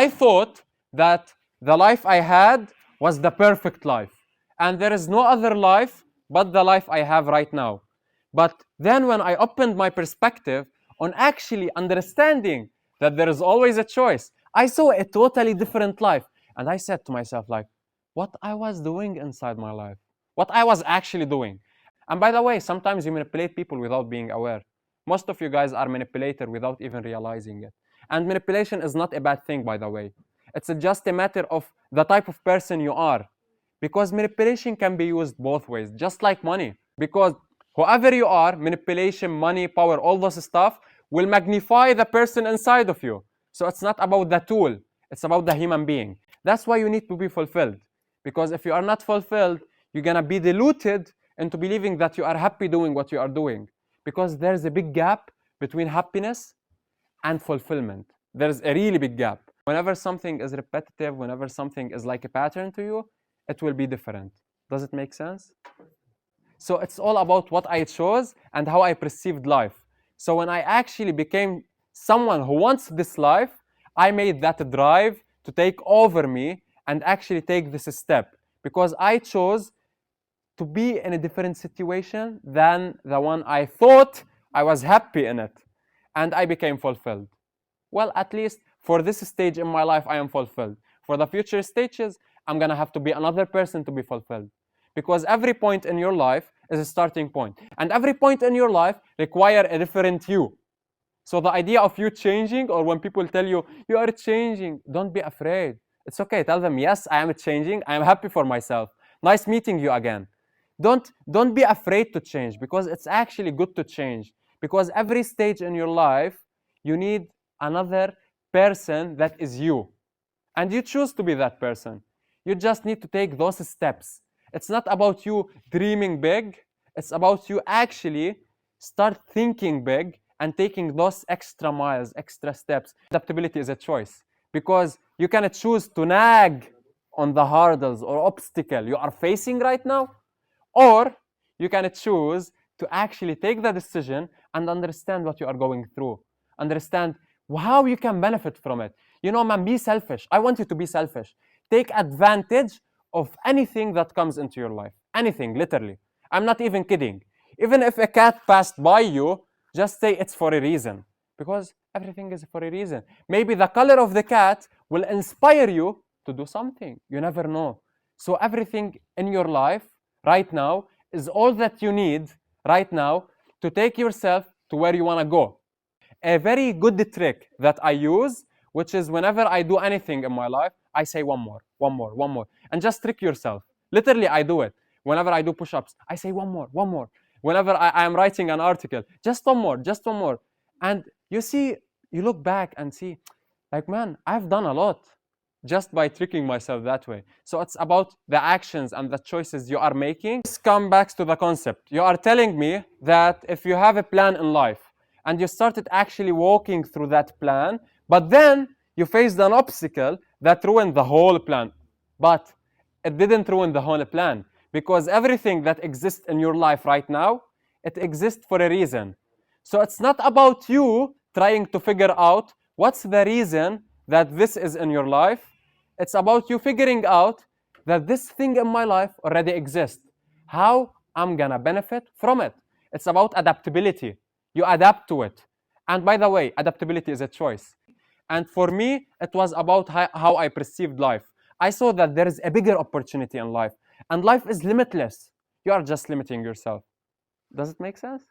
I thought that the life I had was the perfect life, and there is no other life but the life I have right now. But then when I opened my perspective on actually understanding that there is always a choice, I saw a totally different life. And I said to myself, like, what I was doing inside my life, what I was actually doing. And by the way, sometimes you manipulate people without being aware. Most of you guys are manipulated without even realizing it. And manipulation is not a bad thing, by the way. It's just a matter of the type of person you are. Because manipulation can be used both ways, just like money. Because whoever you are, manipulation, money, power, all those stuff will magnify the person inside of you. So it's not about the tool, it's about the human being. That's why you need to be fulfilled. Because if you are not fulfilled, you're gonna be deluded into believing that you are happy doing what you are doing. Because there's a big gap between happiness and fulfillment. There's a really big gap. Whenever something is repetitive, whenever something is like a pattern to you, it will be different. Does it make sense? So it's all about what I chose and how I perceived life. So when I actually became someone who wants this life, I made that drive to take over me and actually take this step because I chose to be in a different situation than the one I thought I was happy in it. And I became fulfilled. Well, at least for this stage in my life, I am fulfilled. For the future stages, I'm gonna have to be another person to be fulfilled. Because every point in your life is a starting point. And every point in your life require a different you. So the idea of you changing, or when people tell you, you are changing, don't be afraid. It's okay, tell them, yes, I am changing, I am happy for myself. Nice meeting you again. Don't be afraid to change, because it's actually good to change. Because every stage in your life, you need another person that is you. And you choose to be that person. You just need to take those steps. It's not about you dreaming big. It's about you actually start thinking big and taking those extra miles, extra steps. Adaptability is a choice because you can choose to nag on the hurdles or obstacle you are facing right now, or you can choose to actually take the decision and understand what you are going through. Understand how you can benefit from it. You know, man, be selfish. I want you to be selfish. Take advantage of anything that comes into your life. Anything, literally. I'm not even kidding. Even if a cat passed by you, just say it's for a reason. Because everything is for a reason. Maybe the color of the cat will inspire you to do something. You never know. So everything in your life right now is all that you need right now to take yourself to where you want to go. A very good trick that I use, which is whenever I do anything in my life, I say one more, one more, one more, and just trick yourself. Literally, I do it. Whenever I do push-ups, I say one more, one more. Whenever I am writing an article, just one more, just one more. And you see, you look back and see, like, man, I've done a lot just by tricking myself that way. So it's about the actions and the choices you are making. This comes back to the concept. You are telling me that if you have a plan in life and you started actually walking through that plan, but then you faced an obstacle that ruined the whole plan. But it didn't ruin the whole plan because everything that exists in your life right now, it exists for a reason. So it's not about you trying to figure out what's the reason that this is in your life. It's about you figuring out that this thing in my life already exists. How I'm gonna benefit from it. It's about adaptability. You adapt to it. And by the way, adaptability is a choice. And for me, it was about how I perceived life. I saw that there is a bigger opportunity in life. And life is limitless. You are just limiting yourself. Does it make sense?